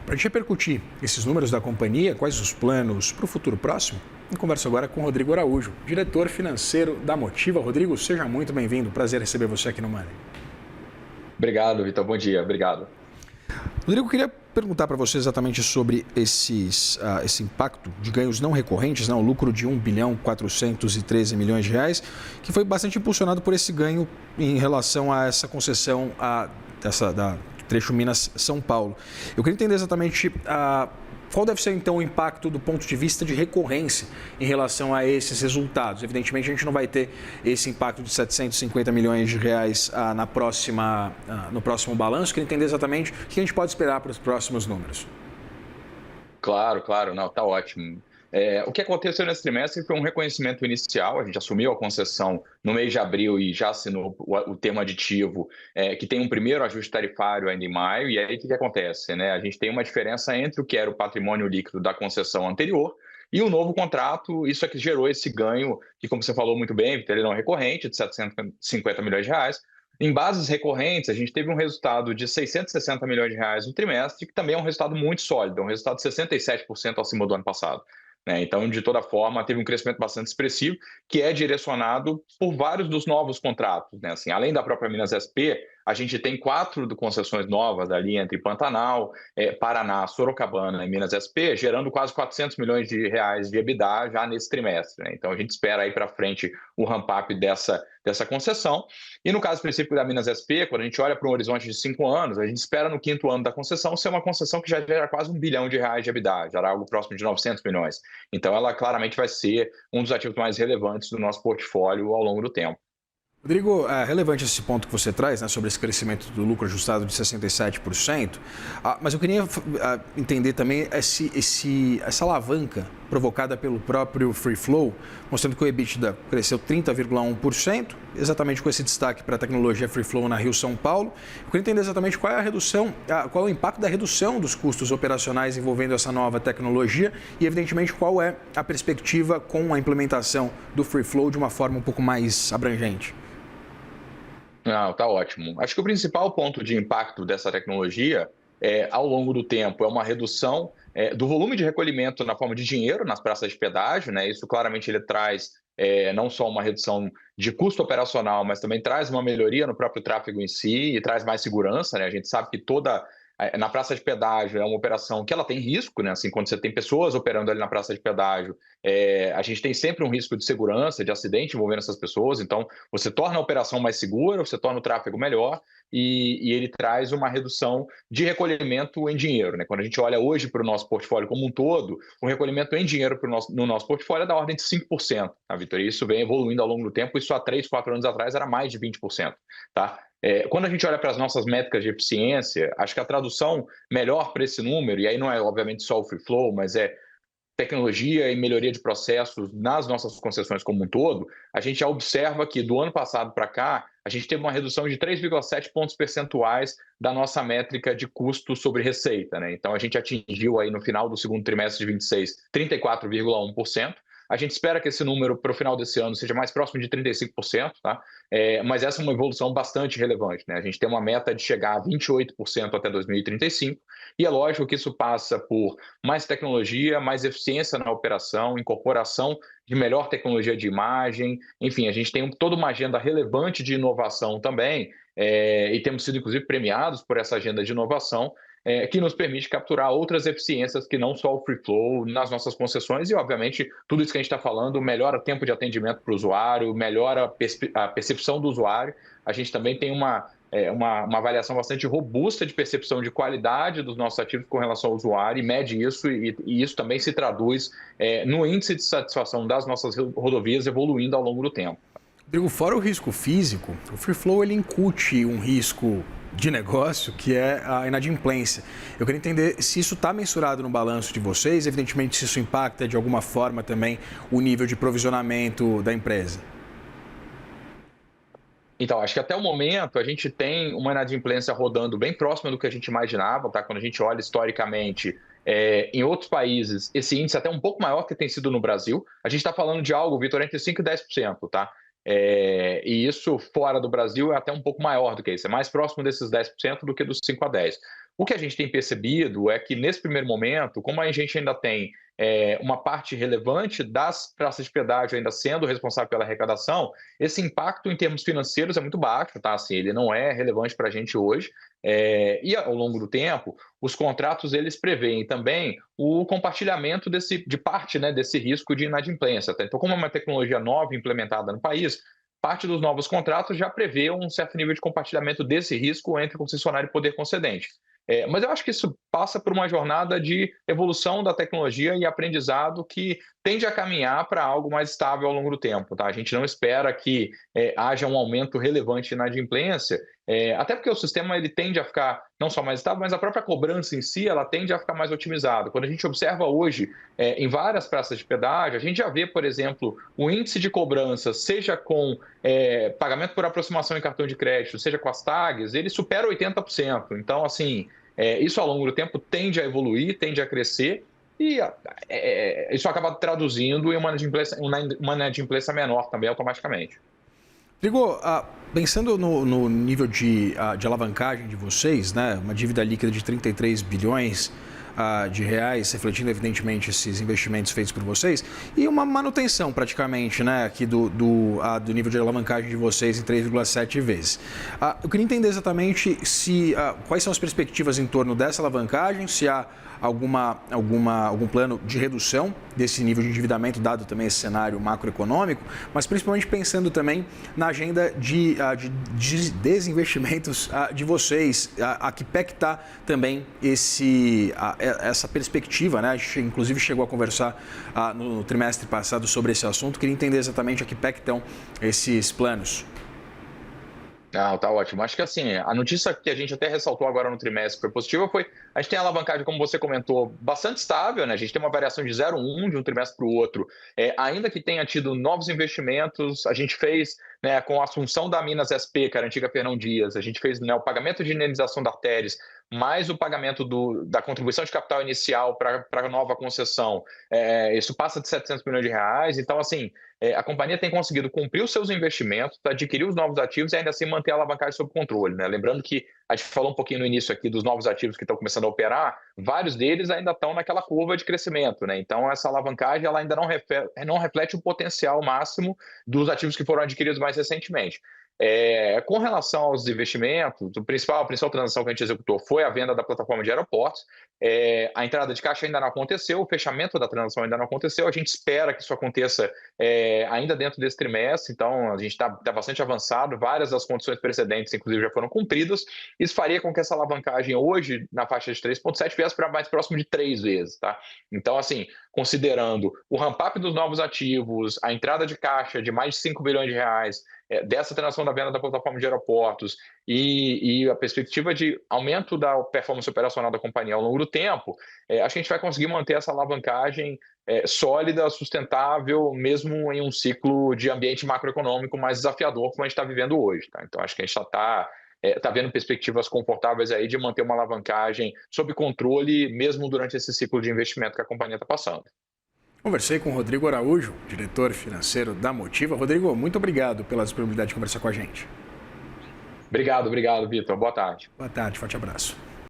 Para a gente repercutir esses números da companhia, quais os planos para o futuro próximo? Eu converso agora com o Rodrigo Araújo, diretor financeiro da Motiva. Rodrigo, seja muito bem-vindo. Prazer receber você aqui no Money. Obrigado, Vitor. Bom dia. Obrigado. Rodrigo, eu queria perguntar para você exatamente sobre esse impacto de ganhos não recorrentes, o lucro de 1 bilhão 413 milhões de reais, que foi bastante impulsionado por esse ganho em relação a essa concessão da trecho Minas-São Paulo. Eu queria entender exatamente qual deve ser, então, o impacto do ponto de vista de recorrência em relação a esses resultados. Evidentemente, a gente não vai ter esse impacto de 750 milhões de reais no próximo balanço. Eu queria entender exatamente o que a gente pode esperar para os próximos números. Claro. Não, tá ótimo. O que aconteceu nesse trimestre foi um reconhecimento inicial. A gente assumiu a concessão no mês de abril e já assinou o termo aditivo, que tem um primeiro ajuste tarifário ainda em maio. E aí, o que acontece, né? A gente tem uma diferença entre o que era o patrimônio líquido da concessão anterior e o novo contrato. Isso é que gerou esse ganho, que, como você falou muito bem, Vitor, ele não é recorrente, de 750 milhões de reais. Em bases recorrentes, a gente teve um resultado de 660 milhões de reais no trimestre, que também é um resultado muito sólido, um resultado de 67% acima do ano passado. Então, de toda forma, teve um crescimento bastante expressivo, que é direcionado por vários dos novos contratos. Assim, além da própria Minas SP, a gente tem 4 concessões novas ali entre Pantanal, Paraná, Sorocabana e Minas SP, gerando quase 400 milhões de reais de EBITDA já nesse trimestre. Então, a gente espera aí para frente o ramp-up dessa concessão. E no caso específico da Minas SP, quando a gente olha para um horizonte de 5 anos, a gente espera no 5º ano da concessão ser uma concessão que já gera quase 1 bilhão de reais de EBITDA, já algo próximo de 900 milhões. Então, ela claramente vai ser um dos ativos mais relevantes do nosso portfólio ao longo do tempo. Rodrigo, é relevante esse ponto que você traz, sobre esse crescimento do lucro ajustado de 67%, mas eu queria entender também essa alavanca provocada pelo próprio Free Flow, mostrando que o EBITDA cresceu 30,1%, exatamente com esse destaque para a tecnologia Free Flow na Rio-São Paulo. Eu queria entender exatamente qual é o impacto da redução dos custos operacionais envolvendo essa nova tecnologia e, evidentemente, qual é a perspectiva com a implementação do Free Flow de uma forma um pouco mais abrangente. Não, tá ótimo. Acho que o principal ponto de impacto dessa tecnologia ao longo do tempo, é uma redução do volume de recolhimento na forma de dinheiro nas praças de pedágio, né? Isso claramente ele traz não só uma redução de custo operacional, mas também traz uma melhoria no próprio tráfego em si e traz mais segurança, né? A gente sabe que na praça de pedágio é uma operação que ela tem risco, né? Assim, quando você tem pessoas operando ali na praça de pedágio, a gente tem sempre um risco de segurança, de acidente envolvendo essas pessoas. Então, você torna a operação mais segura, você torna o tráfego melhor e ele traz uma redução de recolhimento em dinheiro, né? Quando a gente olha hoje para o nosso portfólio como um todo, o recolhimento em dinheiro no nosso portfólio é da ordem de 5%, tá, Vitor? E isso vem evoluindo ao longo do tempo. Isso há 3, 4 anos atrás era mais de 20%, tá? Quando a gente olha para as nossas métricas de eficiência, acho que a tradução melhor para esse número, e aí não é obviamente só o Free Flow, mas é tecnologia e melhoria de processos nas nossas concessões como um todo, a gente já observa que do ano passado para cá, a gente teve uma redução de 3,7 pontos percentuais da nossa métrica de custo sobre receita, né? Então, a gente atingiu aí no final do segundo trimestre de 26, 34,1%. A gente espera que esse número para o final desse ano seja mais próximo de 35%, tá? Mas essa é uma evolução bastante relevante, né? A gente tem uma meta de chegar a 28% até 2035, e é lógico que isso passa por mais tecnologia, mais eficiência na operação, incorporação de melhor tecnologia de imagem, enfim, a gente tem toda uma agenda relevante de inovação também, e temos sido, inclusive, premiados por essa agenda de inovação, que nos permite capturar outras eficiências que não só o Free Flow nas nossas concessões e, obviamente, tudo isso que a gente está falando melhora o tempo de atendimento para o usuário, melhora a percepção do usuário. A gente também tem uma avaliação bastante robusta de percepção de qualidade dos nossos ativos com relação ao usuário e mede isso, e isso também se traduz no índice de satisfação das nossas rodovias evoluindo ao longo do tempo. Rodrigo, fora o risco físico, o Free Flow ele incute um risco de negócio que é a inadimplência. Eu queria entender se isso está mensurado no balanço de vocês, evidentemente se isso impacta de alguma forma também o nível de provisionamento da empresa. Então, acho que até o momento a gente tem uma inadimplência rodando bem próxima do que a gente imaginava, tá? Quando a gente olha historicamente em outros países, esse índice é até um pouco maior que tem sido no Brasil. A gente está falando de algo, Vitor, entre 5% e 10%, tá? E isso fora do Brasil é até um pouco maior do que isso, é mais próximo desses 10% do que dos 5 a 10%. O que a gente tem percebido é que, nesse primeiro momento, como a gente ainda tem uma parte relevante das praças de pedágio ainda sendo responsável pela arrecadação, esse impacto em termos financeiros é muito baixo, tá? Assim, ele não é relevante para a gente hoje. E ao longo do tempo, os contratos eles preveem também o compartilhamento de parte, né, desse risco de inadimplência. Tá? Então, como é uma tecnologia nova implementada no país, parte dos novos contratos já prevê um certo nível de compartilhamento desse risco entre concessionário e poder concedente. Mas eu acho que isso passa por uma jornada de evolução da tecnologia e aprendizado que tende a caminhar para algo mais estável ao longo do tempo. Tá? A gente não espera que haja um aumento relevante de inadimplência, até porque o sistema ele tende a ficar não só mais estável, mas a própria cobrança em si ela tende a ficar mais otimizada. Quando a gente observa hoje em várias praças de pedágio, a gente já vê, por exemplo, o índice de cobrança, seja com pagamento por aproximação em cartão de crédito, seja com as tags, ele supera 80%. Então, assim, isso ao longo do tempo tende a evoluir, tende a crescer, e isso acaba traduzindo em uma inadimplência menor também automaticamente. Rodrigo, pensando no nível de alavancagem de vocês, né, uma dívida líquida de 33 bilhões de reais, refletindo evidentemente esses investimentos feitos por vocês, e uma manutenção praticamente, né, aqui do nível de alavancagem de vocês em 3,7 vezes. Eu queria entender exatamente quais são as perspectivas em torno dessa alavancagem, se há algum plano de redução desse nível de endividamento, dado também esse cenário macroeconômico, mas principalmente pensando também na agenda de desinvestimentos de vocês. A que pé que está também essa perspectiva, né? A gente inclusive chegou a conversar no trimestre passado sobre esse assunto. Queria entender exatamente a que pé que estão esses planos. Não, tá ótimo. Acho que assim, a notícia que a gente até ressaltou agora no trimestre que foi positiva foi a gente tem a alavancagem, como você comentou, bastante estável, né? A gente tem uma variação de 0,1 de um trimestre para o outro. Ainda que tenha tido novos investimentos, a gente fez, né, com a assunção da Minas SP, que era a antiga Fernão Dias, a gente fez, né, o pagamento de indenização da Artéries, mais o pagamento da contribuição de capital inicial para a nova concessão. Isso passa de 700 milhões de reais. Então, assim, a companhia tem conseguido cumprir os seus investimentos, adquirir os novos ativos e ainda assim manter a alavancagem sob controle, né? Lembrando que a gente falou um pouquinho no início aqui dos novos ativos que estão começando a operar, vários deles ainda estão naquela curva de crescimento, né? Então, essa alavancagem ela ainda não reflete o potencial máximo dos ativos que foram adquiridos mais recentemente. Com relação aos investimentos, a principal transação que a gente executou foi a venda da plataforma de aeroportos. A entrada de caixa ainda não aconteceu, o fechamento da transação ainda não aconteceu. A gente espera que isso aconteça ainda dentro desse trimestre, então a gente está bastante avançado. Várias das condições precedentes, inclusive, já foram cumpridas. Isso faria com que essa alavancagem hoje, na faixa de 3,7, viesse para mais próximo de 3 vezes. Tá? Então, assim, considerando o ramp-up dos novos ativos, a entrada de caixa de mais de 5 bilhões de reais, dessa transação da venda da plataforma de aeroportos e a perspectiva de aumento da performance operacional da companhia ao longo do tempo, acho que a gente vai conseguir manter essa alavancagem sólida, sustentável, mesmo em um ciclo de ambiente macroeconômico mais desafiador como a gente está vivendo hoje. Tá? Então, acho que a gente já está vendo perspectivas confortáveis aí de manter uma alavancagem sob controle, mesmo durante esse ciclo de investimento que a companhia está passando. Conversei com o Rodrigo Araújo, diretor financeiro da Motiva. Rodrigo, muito obrigado pela disponibilidade de conversar com a gente. Obrigado, Vitor. Boa tarde. Boa tarde, forte abraço.